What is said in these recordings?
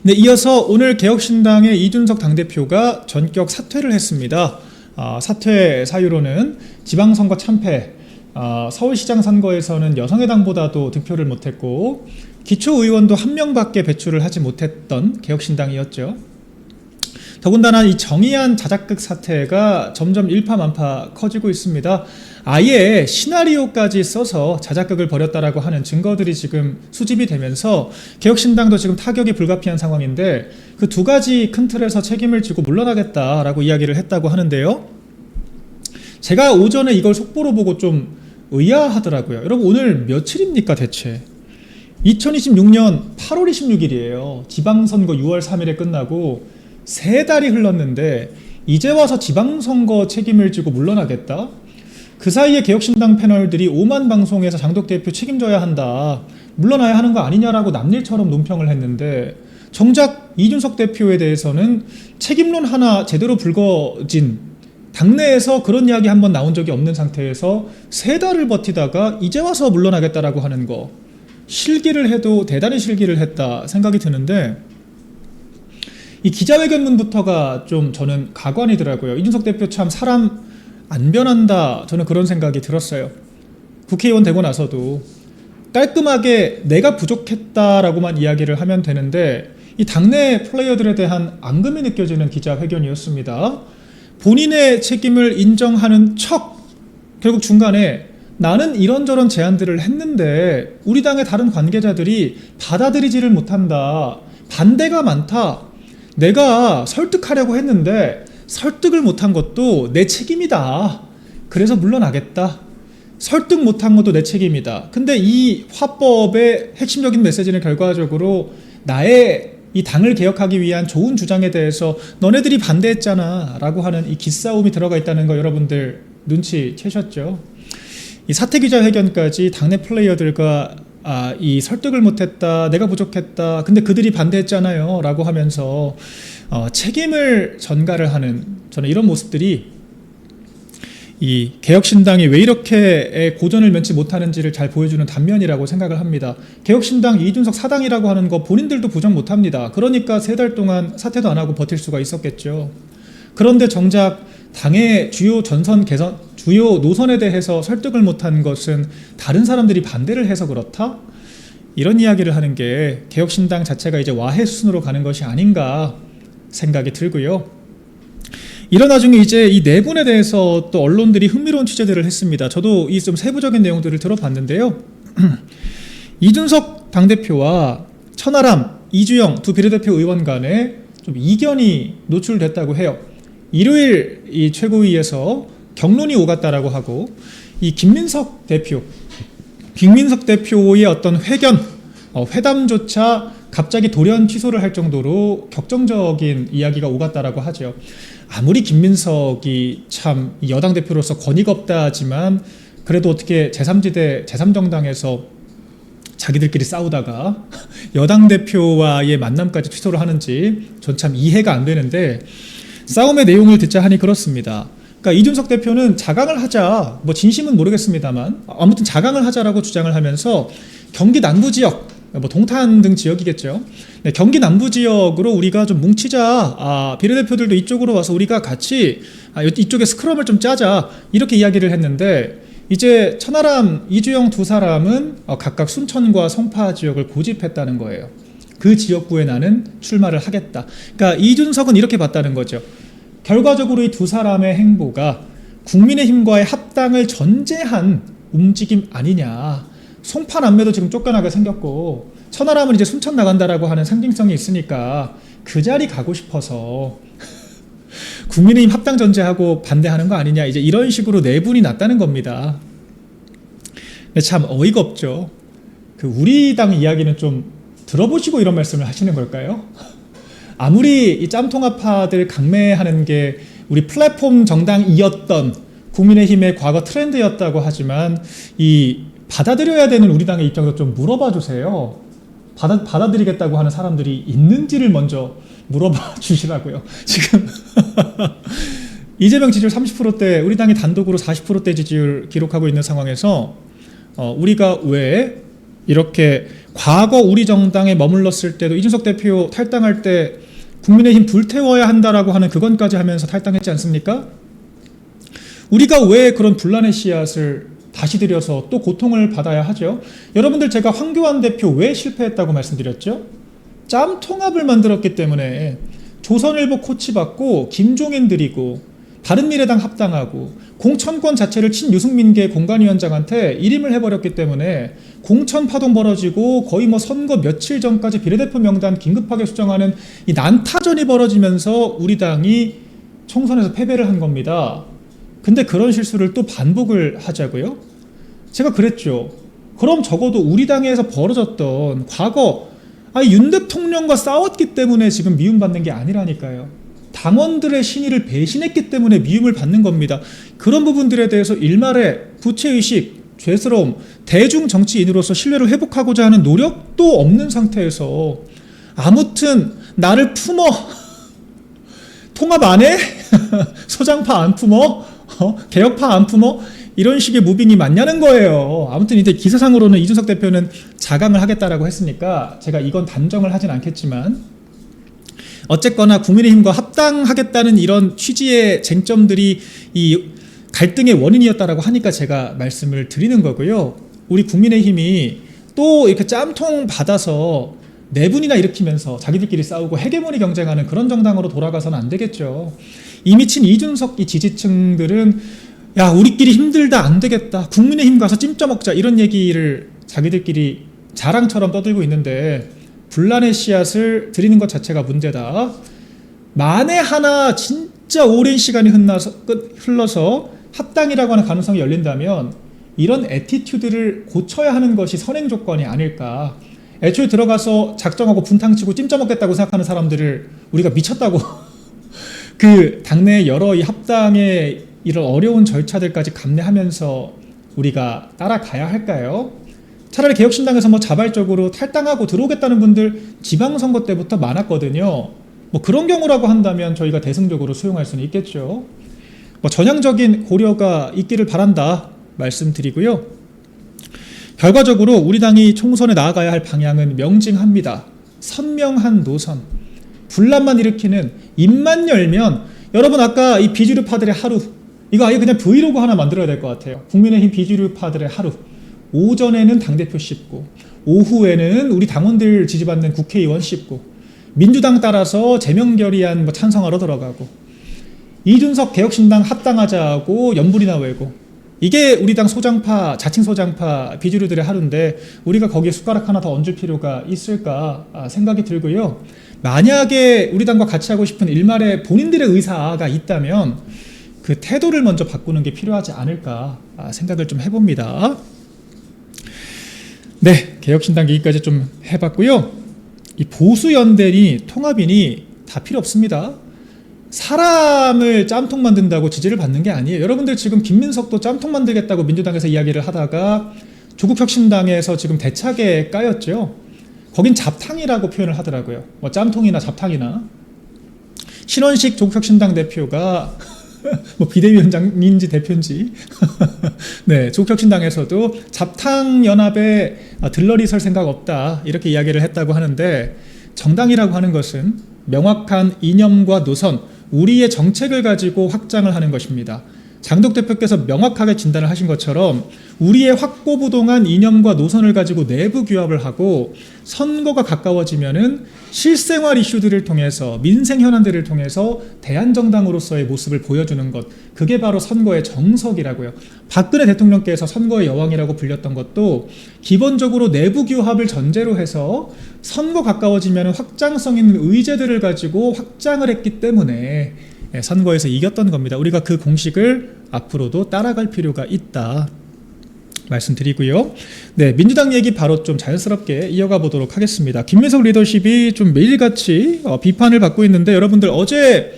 네, 이어서 오늘 개혁신당의 이준석 당대표가 전격 사퇴를 했습니다. 사퇴 사유로는 지방선거 참패, 서울시장 선거에서는 여성의당보다도 득표를 못했고 기초의원도 한 명밖에 배출을 하지 못했던 개혁신당이었죠. 더군다나 이 정의안 자작극 사태가 점점 일파만파 커지고 있습니다. 아예 시나리오까지 써서 자작극을 벌였다라고 하는 증거들이 지금 수집이 되면서 개혁신당도 지금 타격이 불가피한 상황인데 그 두 가지 큰 틀에서 책임을 지고 물러나겠다라고 이야기를 했다고 하는데요. 제가 오전에 이걸 속보로 보고 좀 의아하더라고요. 여러분 오늘 며칠입니까 대체? 2026년 8월 26일이에요. 지방선거 6월 3일에 끝나고 3달이 흘렀는데 이제 와서 지방선거 책임을 지고 물러나겠다? 그 사이에 개혁신당 패널들이 5만 방송에서 장독 대표 책임져야 한다, 물러나야 하는 거 아니냐라고 남일처럼 논평을 했는데 정작 이준석 대표에 대해서는 책임론 하나 제대로 불거진, 당내에서 그런 이야기 한번 나온 적이 없는 상태에서 3달을 버티다가 이제 와서 물러나겠다라고 하는 거, 실기를 해도 대단히 실기를 했다 생각이 드는데 이 기자회견문부터가 좀 저는 가관이더라고요. 이준석 대표 참 사람 안 변한다, 저는 그런 생각이 들었어요. 국회의원 되고 나서도 깔끔하게 내가 부족했다라고만 이야기를 하면 되는데 이 당내 플레이어들에 대한 앙금이 느껴지는 기자회견이었습니다. 본인의 책임을 인정하는 척 결국 중간에 나는 이런저런 제안들을 했는데 우리 당의 다른 관계자들이 받아들이지를 못한다, 반대가 많다, 내가 설득하려고 했는데 설득을 못한 것도 내 책임이다, 그래서 물러나겠다, 설득 못한 것도 내 책임이다. 근데 이 화법의 핵심적인 메시지는 결과적으로 나의 이 당을 개혁하기 위한 좋은 주장에 대해서 너네들이 반대했잖아 라고 하는 이 기싸움이 들어가 있다는 거 여러분들 눈치채셨죠? 이 사퇴기자회견까지 당내 플레이어들과 이 설득을 못했다, 내가 부족했다, 근데 그들이 반대했잖아요 라고 하면서 책임을 전가를 하는, 저는 이런 모습들이 이 개혁신당이 왜 이렇게 고전을 면치 못하는지를 잘 보여주는 단면이라고 생각을 합니다. 개혁신당 이준석 사당이라고 하는 거 본인들도 부정 못합니다. 그러니까 3달 동안 사퇴도 안 하고 버틸 수가 있었겠죠. 그런데 정작 당의 주요 전선 개선, 주요 노선에 대해서 설득을 못한 것은 다른 사람들이 반대를 해서 그렇다? 이런 이야기를 하는 게 개혁신당 자체가 이제 와해 수순으로 가는 것이 아닌가 생각이 들고요. 이런 와중에 이제 이 네 분에 대해서 또 언론들이 흥미로운 취재들을 했습니다. 저도 이 좀 세부적인 내용들을 들어봤는데요. 이준석 당대표와 천하람, 이주영 두 비례대표 의원 간에 좀 이견이 노출됐다고 해요. 일요일 이 최고위에서 격론이 오갔다라고 하고 이 김민석 대표의 어떤 회담조차 갑자기 돌연 취소를 할 정도로 격정적인 이야기가 오갔다라고 하죠. 아무리 김민석이 참 여당 대표로서 권위가 없다 하지만 그래도 어떻게 제3지대 제3정당에서 자기들끼리 싸우다가 여당 대표와의 만남까지 취소를 하는지 전 참 이해가 안 되는데, 싸움의 내용을 듣자 하니 그렇습니다. 그러니까 이준석 대표는 자강을 하자, 뭐 진심은 모르겠습니다만 아무튼 자강을 하자라고 주장을 하면서 경기 남부 지역, 뭐 동탄 등 지역이겠죠. 네, 경기 남부 지역으로 우리가 좀 뭉치자, 비례대표들도 이쪽으로 와서 우리가 같이 이쪽에 스크럼을 좀 짜자, 이렇게 이야기를 했는데 이제 천하람, 이주영 두 사람은 각각 순천과 송파 지역을 고집했다는 거예요. 그 지역구에 나는 출마를 하겠다. 그러니까 이준석은 이렇게 봤다는 거죠. 결과적으로 이 두 사람의 행보가 국민의힘과의 합당을 전제한 움직임 아니냐. 송파 남매도 지금 쫓겨나게 생겼고 천하람은 이제 순천 나간다라고 하는 상징성이 있으니까 그 자리 가고 싶어서 국민의힘 합당 전제하고 반대하는 거 아니냐, 이제 이런 식으로 내분이 났다는 겁니다. 근데 참 어이가 없죠. 그 우리 당 이야기는 좀 들어보시고 이런 말씀을 하시는 걸까요? 아무리 이 짬통합파들 강매하는 게 우리 플랫폼 정당이었던 국민의힘의 과거 트렌드였다고 하지만 이 받아들여야 되는 우리 당의 입장도 좀 물어봐 주세요. 받아들이겠다고 하는 사람들이 있는지를 먼저 물어봐 주시라고요. 지금 이재명 지지율 30%대, 우리 당이 단독으로 40%대 지지율 기록하고 있는 상황에서 우리가 왜 이렇게 과거 우리 정당에 머물렀을 때도 이준석 대표 탈당할 때 국민의힘 불태워야 한다라고 하는 그건까지 하면서 탈당했지 않습니까? 우리가 왜 그런 분란의 씨앗을 다시 들여서 또 고통을 받아야 하죠? 여러분들, 제가 황교안 대표 왜 실패했다고 말씀드렸죠? 짬통합을 만들었기 때문에 조선일보 코치받고 김종인 들이고 바른미래당 합당하고 공천권 자체를 친유승민계 공관위원장한테 일임을 해버렸기 때문에 공천 파동 벌어지고 거의 뭐 선거 며칠 전까지 비례대표 명단 긴급하게 수정하는 이 난타전이 벌어지면서 우리 당이 총선에서 패배를 한 겁니다. 근데 그런 실수를 또 반복을 하자고요? 제가 그랬죠. 그럼 적어도 우리 당에서 벌어졌던 과거 윤 대통령과 싸웠기 때문에 지금 미움받는 게 아니라니까요. 당원들의 신의를 배신했기 때문에 미움을 받는 겁니다. 그런 부분들에 대해서 일말의 부채의식, 죄스러움, 대중 정치인으로서 신뢰를 회복하고자 하는 노력도 없는 상태에서 아무튼 나를 품어 통합 안 해? 소장파 안 품어? 개혁파 안 품어? 이런 식의 무빙이 맞냐는 거예요. 아무튼 이제 기사상으로는 이준석 대표는 자강을 하겠다라고 했으니까 제가 이건 단정을 하진 않겠지만, 어쨌거나 국민의힘과 합당하겠다는 이런 취지의 쟁점들이 이 갈등의 원인이었다라고 하니까 제가 말씀을 드리는 거고요. 우리 국민의힘이 또 이렇게 짬통 받아서 내분이나 일으키면서 자기들끼리 싸우고 헤게모니 경쟁하는 그런 정당으로 돌아가서는 안 되겠죠. 이미 친 이준석 이 지지층들은 야, 우리끼리 힘들다, 안 되겠다, 국민의힘 가서 찜쪄 먹자, 이런 얘기를 자기들끼리 자랑처럼 떠들고 있는데 분란의 씨앗을 들이는 것 자체가 문제다. 만에 하나 진짜 오랜 시간이 흘러서 합당이라고 하는 가능성이 열린다면 이런 애티튜드를 고쳐야 하는 것이 선행 조건이 아닐까. 애초에 들어가서 작정하고 분탕치고 찜쪄 먹겠다고 생각하는 사람들을 우리가 미쳤다고 그 당내 여러 이 합당의 이런 어려운 절차들까지 감내하면서 우리가 따라가야 할까요? 차라리 개혁신당에서 뭐 자발적으로 탈당하고 들어오겠다는 분들 지방선거 때부터 많았거든요. 뭐 그런 경우라고 한다면 저희가 대승적으로 수용할 수는 있겠죠. 뭐 전향적인 고려가 있기를 바란다 말씀드리고요. 결과적으로 우리 당이 총선에 나아가야 할 방향은 명징합니다. 선명한 노선. 분란만 일으키는, 입만 열면, 여러분 아까 이 비주류파들의 하루, 이거 아예 그냥 브이로그 하나 만들어야 될 것 같아요. 국민의힘 비주류파들의 하루. 오전에는 당대표 씹고, 오후에는 우리 당원들 지지받는 국회의원 씹고, 민주당 따라서 제명결의안 뭐 찬성하러 들어가고, 이준석 개혁신당 합당하자고 연불이나 외고, 이게 우리 당 소장파, 자칭 소장파 비주류들의 하루인데 우리가 거기에 숟가락 하나 더 얹을 필요가 있을까 생각이 들고요. 만약에 우리 당과 같이 하고 싶은 일말의 본인들의 의사가 있다면 그 태도를 먼저 바꾸는 게 필요하지 않을까 생각을 좀 해봅니다. 네, 개혁신당 얘기까지 좀 해봤고요. 이 보수연대니 통합이니 다 필요 없습니다. 사람을 짬통 만든다고 지지를 받는 게 아니에요. 여러분들 지금 김민석도 짬통 만들겠다고 민주당에서 이야기를 하다가 조국혁신당에서 지금 대차게 까였죠. 거긴 잡탕이라고 표현을 하더라고요. 뭐 짬통이나 잡탕이나. 신원식 조국혁신당 대표가 뭐 비대위원장인지 대표인지 네, 조국혁신당에서도 잡탕연합에 들러리 설 생각 없다 이렇게 이야기를 했다고 하는데, 정당이라고 하는 것은 명확한 이념과 노선, 우리의 정책을 가지고 확장을 하는 것입니다. 장덕 대표께서 명확하게 진단을 하신 것처럼 우리의 확고부동한 이념과 노선을 가지고 내부 규합을 하고 선거가 가까워지면은 실생활 이슈들을 통해서, 민생 현안들을 통해서 대한정당으로서의 모습을 보여주는 것, 그게 바로 선거의 정석이라고요. 박근혜 대통령께서 선거의 여왕이라고 불렸던 것도 기본적으로 내부 규합을 전제로 해서 선거 가까워지면 확장성 있는 의제들을 가지고 확장을 했기 때문에 선거에서 이겼던 겁니다. 우리가 그 공식을 앞으로도 따라갈 필요가 있다 말씀드리고요. 네, 민주당 얘기 바로 좀 자연스럽게 이어가 보도록 하겠습니다. 김민석 리더십이 좀 매일같이 비판을 받고 있는데, 여러분들 어제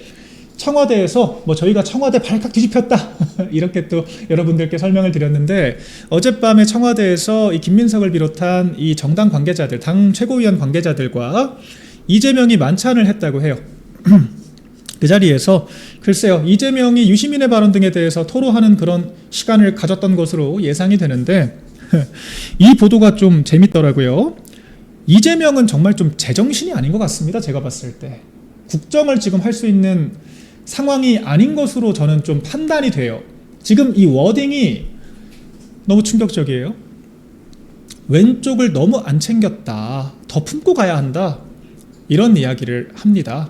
청와대에서 뭐 저희가 청와대 발칵 뒤집혔다 이렇게 또 여러분들께 설명을 드렸는데, 어젯밤에 청와대에서 이 김민석을 비롯한 이 정당 관계자들, 당 최고위원 관계자들과 이재명이 만찬을 했다고 해요. 그 자리에서 글쎄요, 이재명이 유시민의 발언 등에 대해서 토로하는 그런 시간을 가졌던 것으로 예상이 되는데, 이 보도가 좀 재밌더라고요. 이재명은 정말 좀 제정신이 아닌 것 같습니다. 제가 봤을 때 국정을 지금 할 수 있는 상황이 아닌 것으로 저는 좀 판단이 돼요. 지금 이 워딩이 너무 충격적이에요. 왼쪽을 너무 안 챙겼다, 더 품고 가야 한다, 이런 이야기를 합니다.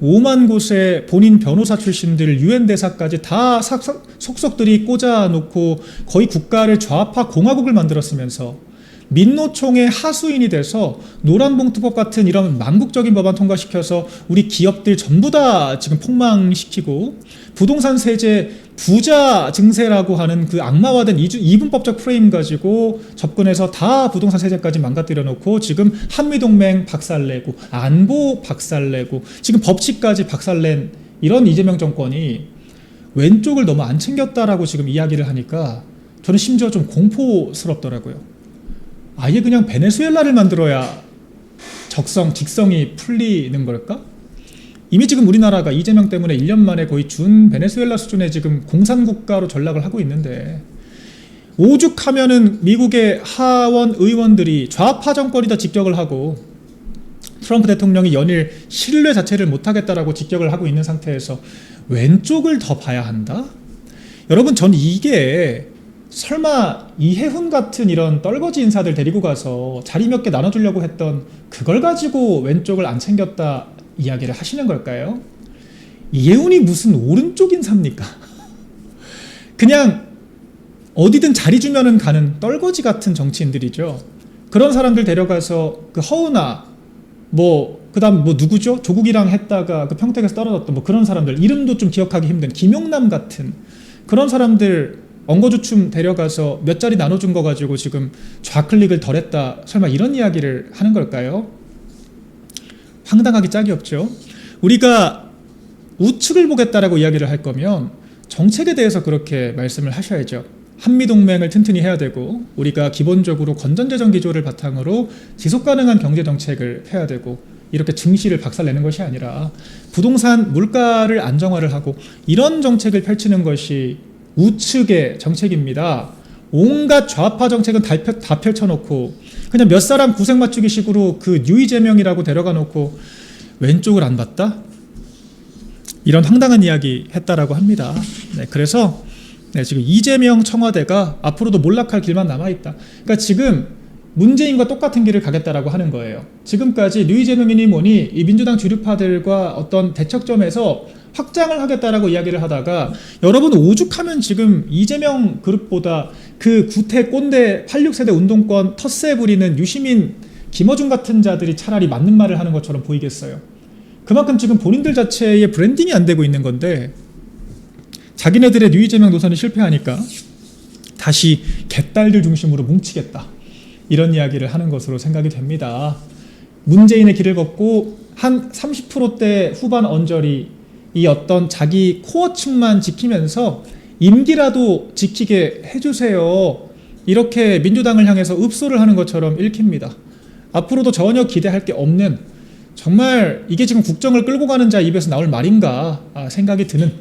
5만 곳에 본인 변호사 출신들, 유엔 대사까지 다 속속들이 꽂아놓고 거의 국가를 좌파 공화국을 만들었으면서 민노총의 하수인이 돼서 노란봉투법 같은 이런 망국적인 법안 통과시켜서 우리 기업들 전부 다 지금 폭망시키고, 부동산 세제 부자 증세라고 하는 그 악마화된 이분법적 프레임 가지고 접근해서 다 부동산 세제까지 망가뜨려 놓고 지금 한미동맹 박살내고 안보 박살내고 지금 법치까지 박살낸 이런 이재명 정권이 왼쪽을 너무 안 챙겼다라고 지금 이야기를 하니까 저는 심지어 좀 공포스럽더라고요. 아예 그냥 베네수엘라를 만들어야 직성이 풀리는 걸까? 이미 지금 우리나라가 이재명 때문에 1년 만에 거의 준 베네수엘라 수준의 지금 공산국가로 전락을 하고 있는데, 오죽하면은 미국의 하원 의원들이 좌파 정권이다 직격을 하고 트럼프 대통령이 연일 신뢰 자체를 못하겠다라고 직격을 하고 있는 상태에서 왼쪽을 더 봐야 한다? 여러분, 전 이게 설마 이해훈 같은 이런 떨거지 인사들 데리고 가서 자리 몇 개 나눠주려고 했던 그걸 가지고 왼쪽을 안 챙겼다 이야기를 하시는 걸까요? 이해훈이 무슨 오른쪽 인사입니까? 그냥 어디든 자리 주면은 가는 떨거지 같은 정치인들이죠. 그런 사람들 데려가서 그 허은하, 그다음 누구죠? 조국이랑 했다가 그 평택에서 떨어졌던 그런 사람들, 이름도 좀 기억하기 힘든 김용남 같은 그런 사람들 엉거주춤 데려가서 몇 자리 나눠준 거 가지고 지금 좌클릭을 덜했다, 설마 이런 이야기를 하는 걸까요? 황당하기 짝이 없죠. 우리가 우측을 보겠다라고 이야기를 할 거면 정책에 대해서 그렇게 말씀을 하셔야죠. 한미동맹을 튼튼히 해야 되고, 우리가 기본적으로 건전재정 기조를 바탕으로 지속가능한 경제정책을 해야 되고, 이렇게 증시를 박살내는 것이 아니라 부동산 물가를 안정화를 하고 이런 정책을 펼치는 것이 우측의 정책입니다. 온갖 좌파 정책은 다 펼쳐놓고 그냥 몇 사람 구색 맞추기 식으로 그 유이재명이라고 데려가 놓고 왼쪽을 안 봤다? 이런 황당한 이야기 했다라고 합니다. 네, 그래서 지금 이재명 청와대가 앞으로도 몰락할 길만 남아있다. 그러니까 지금 문재인과 똑같은 길을 가겠다라고 하는 거예요. 지금까지 류이재명이니 뭐니 이 민주당 주류파들과 어떤 대척점에서 확장을 하겠다라고 이야기를 하다가, 여러분 오죽하면 지금 이재명 그룹보다 그 구태 꼰대 86세대 운동권 텃세 부리는 유시민, 김어준 같은 자들이 차라리 맞는 말을 하는 것처럼 보이겠어요. 그만큼 지금 본인들 자체의 브랜딩이 안 되고 있는 건데, 자기네들의 류이재명 노선이 실패하니까 다시 개딸들 중심으로 뭉치겠다, 이런 이야기를 하는 것으로 생각이 됩니다. 문재인의 길을 걷고 한 30%대 후반 언저리 이 어떤 자기 코어층만 지키면서 임기라도 지키게 해주세요, 이렇게 민주당을 향해서 읍소를 하는 것처럼 읽힙니다. 앞으로도 전혀 기대할 게 없는, 정말 이게 지금 국정을 끌고 가는 자 입에서 나올 말인가 생각이 드는,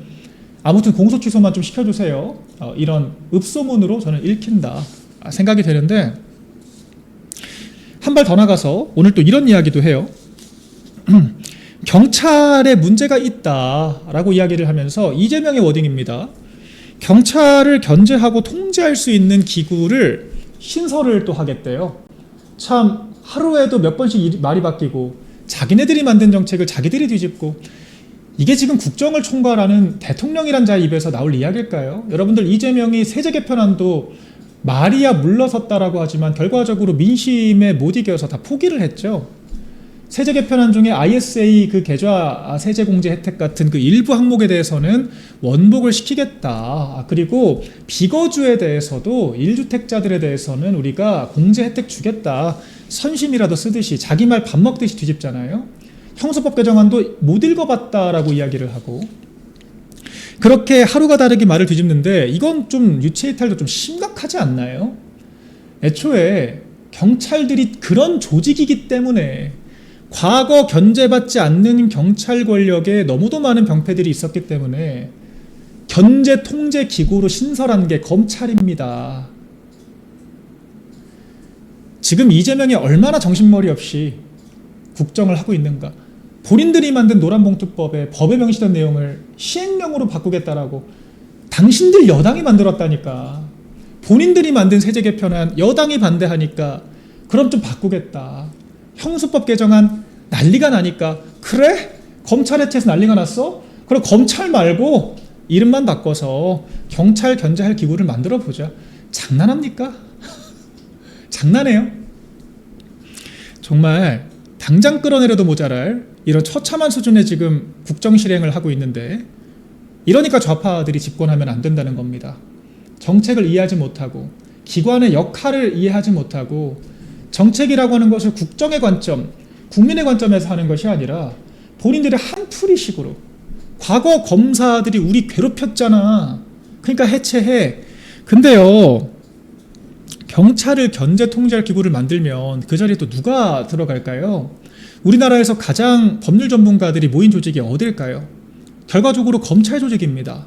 아무튼 공소 취소만 좀 시켜주세요, 이런 읍소문으로 저는 읽힌다 생각이 되는데, 한 발 더 나가서 오늘 또 이런 이야기도 해요. 경찰에 문제가 있다라고 이야기를 하면서 이재명의 워딩입니다. 경찰을 견제하고 통제할 수 있는 기구를 신설을 또 하겠대요. 참 하루에도 몇 번씩 말이 바뀌고 자기네들이 만든 정책을 자기들이 뒤집고, 이게 지금 국정을 총괄하는 대통령이란 자의 입에서 나올 이야기일까요? 여러분들, 이재명이 세제 개편안도 말이야 물러섰다라고 하지만 결과적으로 민심에 못 이겨서 다 포기를 했죠. 세제 개편안 중에 ISA 그 계좌 세제 공제 혜택 같은 그 일부 항목에 대해서는 원복을 시키겠다. 그리고 비거주에 대해서도 1주택자들에 대해서는 우리가 공제 혜택 주겠다. 선심이라도 쓰듯이 자기 말 밥 먹듯이 뒤집잖아요. 형소법 개정안도 못 읽어봤다라고 이야기를 하고, 그렇게 하루가 다르게 말을 뒤집는데, 이건 좀 유체이탈도 좀 심각하지 않나요? 애초에 경찰들이 그런 조직이기 때문에 과거 견제받지 않는 경찰 권력에 너무도 많은 병폐들이 있었기 때문에 견제 통제 기구로 신설한 게 검찰입니다. 지금 이재명이 얼마나 정신머리 없이 국정을 하고 있는가. 본인들이 만든 노란봉투법에 법에 명시된 내용을 시행령으로 바꾸겠다라고 당신들 여당이 만들었다니까. 본인들이 만든 세제 개편안 여당이 반대하니까 그럼 좀 바꾸겠다. 형수법 개정안 난리가 나니까 그래? 검찰 해체해서 난리가 났어? 그럼 검찰 말고 이름만 바꿔서 경찰 견제할 기구를 만들어 보자. 장난합니까? 장난해요? 정말 당장 끌어내려도 모자랄 이런 처참한 수준의 지금 국정 실행을 하고 있는데, 이러니까 좌파들이 집권하면 안 된다는 겁니다. 정책을 이해하지 못하고 기관의 역할을 이해하지 못하고 정책이라고 하는 것을 국정의 관점, 국민의 관점에서 하는 것이 아니라 본인들의 한풀이식으로 과거 검사들이 우리 괴롭혔잖아. 그러니까 해체해. 근데요, 경찰을 견제 통제할 기구를 만들면 그 자리에 또 누가 들어갈까요? 우리나라에서 가장 법률 전문가들이 모인 조직이 어딜까요? 결과적으로 검찰 조직입니다.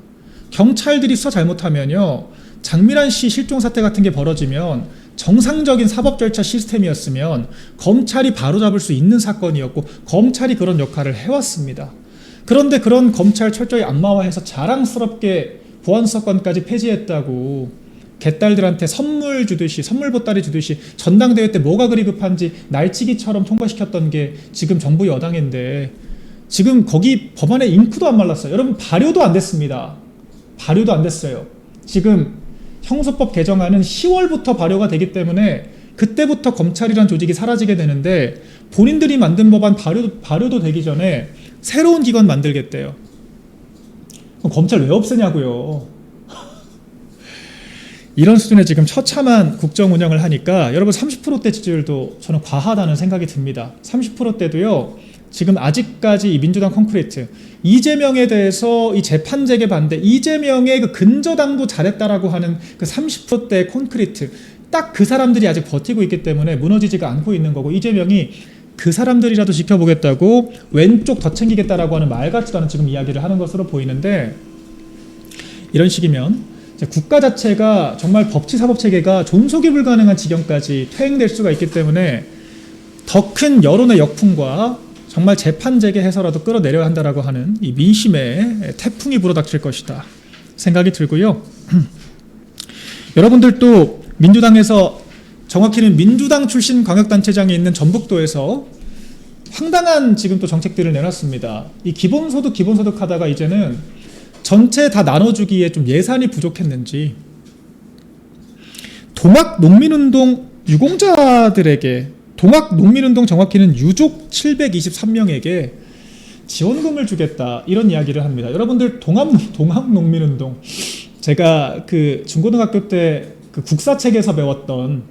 경찰들이 수사 잘못하면요, 장미란 씨 실종 사태 같은 게 벌어지면 정상적인 사법 절차 시스템이었으면 검찰이 바로잡을 수 있는 사건이었고 검찰이 그런 역할을 해왔습니다. 그런데 그런 검찰 철저히 안마화해서 자랑스럽게 보안수사권까지 폐지했다고 개딸들한테 선물 주듯이, 선물 보따리 주듯이 전당대회 때 뭐가 그리 급한지 날치기처럼 통과시켰던 게 지금 정부 여당인데, 지금 거기 법안에 잉크도 안 말랐어요. 여러분, 발효도 안 됐습니다. 발효도 안 됐어요. 지금 형소법 개정안은 10월부터 발효가 되기 때문에 그때부터 검찰이란 조직이 사라지게 되는데, 본인들이 만든 법안 발효도 되기 전에 새로운 기관 만들겠대요. 그럼 검찰 왜 없애냐고요. 이런 수준의 지금 처참한 국정 운영을 하니까 여러분, 30%대 지지율도 저는 과하다는 생각이 듭니다. 30%대도요, 지금 아직까지 이 민주당 콘크리트, 이재명에 대해서 이 재판 재개 반대, 이재명의 그 근저당도 잘했다라고 하는 그 30%대 콘크리트, 딱 그 사람들이 아직 버티고 있기 때문에 무너지지가 않고 있는 거고, 이재명이 그 사람들이라도 지켜보겠다고 왼쪽 더 챙기겠다라고 하는 말 같지도 않은 지금 이야기를 하는 것으로 보이는데, 이런 식이면 국가 자체가 정말 법치 사법 체계가 존속이 불가능한 지경까지 퇴행될 수가 있기 때문에 더 큰 여론의 역풍과 정말 재판 재개해서라도 끌어내려야 한다라고 하는 이 민심의 태풍이 불어닥칠 것이다 생각이 들고요. 여러분들도 민주당에서, 정확히는 민주당 출신 광역단체장이 있는 전북도에서 황당한 지금 또 정책들을 내놨습니다. 이 기본소득 하다가 이제는 전체 다 나눠주기에 좀 예산이 부족했는지 동학농민운동 유공자들에게, 동학농민운동 정확히는 유족 723명에게 지원금을 주겠다, 이런 이야기를 합니다. 여러분들, 동학농민운동, 제가 그 중고등학교 때 그 국사책에서 배웠던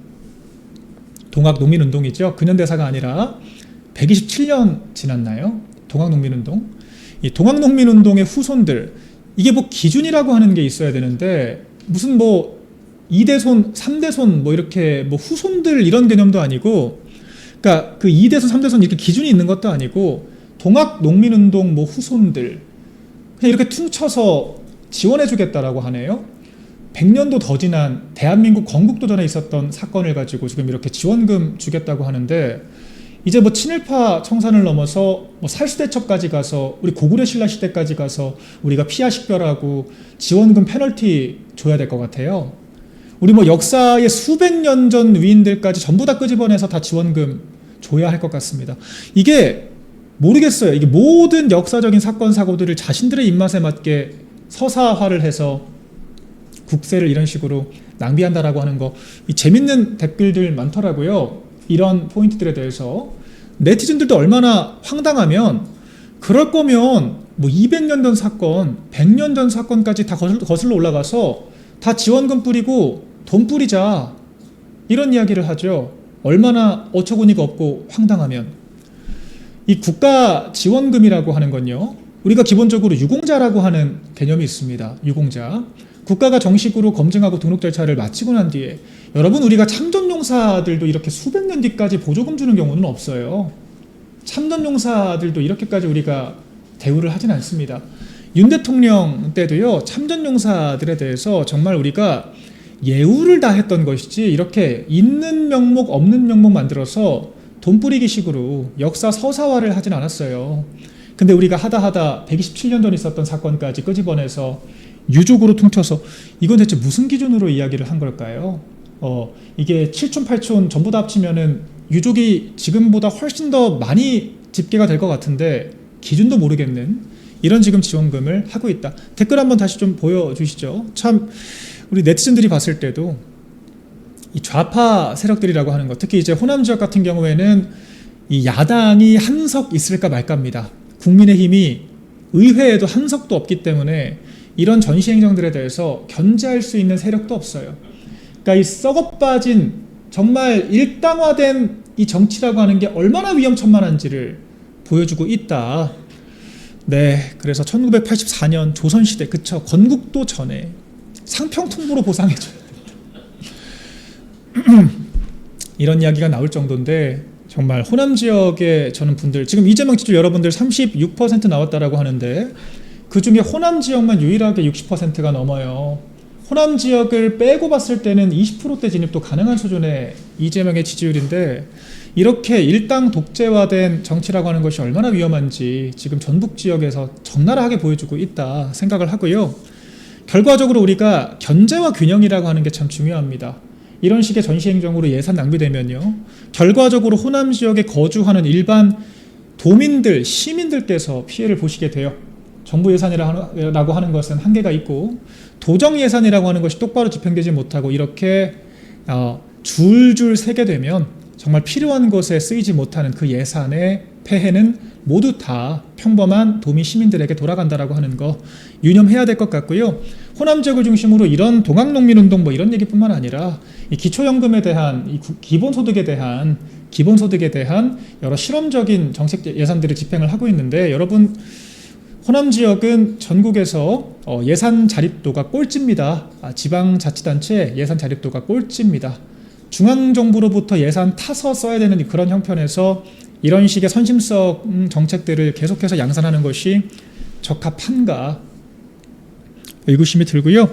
동학농민운동이죠. 근현대사가 아니라 127년 지났나요? 동학농민운동. 이 동학농민운동의 후손들, 이게 뭐 기준이라고 하는 게 있어야 되는데 무슨 뭐 2대손, 3대손 뭐 이렇게 뭐 후손들 이런 개념도 아니고, 그러니까 그 2대손, 3대손 이렇게 기준이 있는 것도 아니고, 동학농민운동 뭐 후손들 그냥 이렇게 퉁쳐서 지원해 주겠다라고 하네요. 100년도 더 지난 대한민국 건국도전에 있었던 사건을 가지고 지금 이렇게 지원금 주겠다고 하는데, 이제 뭐 친일파 청산을 넘어서 뭐 살수대첩까지 가서 우리 고구려 신라 시대까지 가서 우리가 피하식별하고 지원금 페널티 줘야 될 것 같아요. 우리 뭐 역사의 수백 년 전 위인들까지 전부 다 끄집어내서 다 지원금 줘야 할 것 같습니다. 이게 모르겠어요. 이게 모든 역사적인 사건 사고들을 자신들의 입맛에 맞게 서사화를 해서 국세를 이런 식으로 낭비한다라고 하는 거, 이 재밌는 댓글들 많더라고요. 이런 포인트들에 대해서 네티즌들도 얼마나 황당하면, 그럴 거면 뭐 200년 전 사건, 100년 전 사건까지 다 거슬러 올라가서 다 지원금 뿌리고 돈 뿌리자, 이런 이야기를 하죠. 얼마나 어처구니가 없고 황당하면. 이 국가 지원금이라고 하는 건요, 우리가 기본적으로 유공자라고 하는 개념이 있습니다. 유공자. 국가가 정식으로 검증하고 등록 절차를 마치고 난 뒤에, 여러분, 우리가 참전용사들도 이렇게 수백 년 뒤까지 보조금 주는 경우는 없어요. 참전용사들도 이렇게까지 우리가 대우를 하진 않습니다. 윤 대통령 때도요, 참전용사들에 대해서 정말 우리가 예우를 다 했던 것이지 이렇게 있는 명목 없는 명목 만들어서 돈 뿌리기 식으로 역사 서사화를 하진 않았어요. 근데 우리가 하다 127년 전에 있었던 사건까지 끄집어내서 유족으로 퉁쳐서 이건 대체 무슨 기준으로 이야기를 한 걸까요? 이게 7촌 8촌 전부 다 합치면은 유족이 지금보다 훨씬 더 많이 집계가 될 것 같은데 기준도 모르겠는 이런 지금 지원금을 하고 있다. 댓글 한번 다시 좀 보여주시죠. 참 우리 네티즌들이 봤을 때도 이 좌파 세력들이라고 하는 것, 특히 이제 호남 지역 같은 경우에는 이 야당이 한 석 있을까 말까입니다. 국민의힘이 의회에도 한 석도 없기 때문에 이런 전시 행정들에 대해서 견제할 수 있는 세력도 없어요. 그러니까 이 썩어빠진 정말 일당화된 이 정치라고 하는 게 얼마나 위험천만한지를 보여주고 있다. 네, 그래서 1984년 조선시대, 그쵸, 건국도 전에 상평통보로 보상해줘야 됩니다. 이런 이야기가 나올 정도인데 정말 호남 지역에 저는 분들 지금 이재명 지지율 여러분들 36% 나왔다라고 하는데 그 중에 호남 지역만 유일하게 60%가 넘어요. 호남 지역을 빼고 봤을 때는 20%대 진입도 가능한 수준의 이재명의 지지율인데 이렇게 일당 독재화된 정치라고 하는 것이 얼마나 위험한지 지금 전북 지역에서 적나라하게 보여주고 있다 생각을 하고요. 결과적으로 우리가 견제와 균형이라고 하는 게 참 중요합니다. 이런 식의 전시행정으로 예산 낭비되면요, 결과적으로 호남 지역에 거주하는 일반 도민들, 시민들께서 피해를 보시게 돼요. 정부 예산이라고 하는 것은 한계가 있고 도정 예산이라고 하는 것이 똑바로 집행되지 못하고 이렇게 줄줄 세게 되면 정말 필요한 것에 쓰이지 못하는 그 예산의 폐해는 모두 다 평범한 도민 시민들에게 돌아간다라고 하는 거 유념해야 될 것 같고요. 호남 지역을 중심으로 이런 동학농민운동 뭐 이런 얘기뿐만 아니라 이 기초연금에 대한 이 기본소득에 대한 여러 실험적인 정책 예산들을 집행을 하고 있는데 여러분 호남 지역은 전국에서 예산 자립도가 꼴찌입니다. 지방자치단체 예산 자립도가 꼴찌입니다. 중앙정부로부터 예산 타서 써야 되는 그런 형편에서 이런 식의 선심성 정책들을 계속해서 양산하는 것이 적합한가 의구심이 들고요.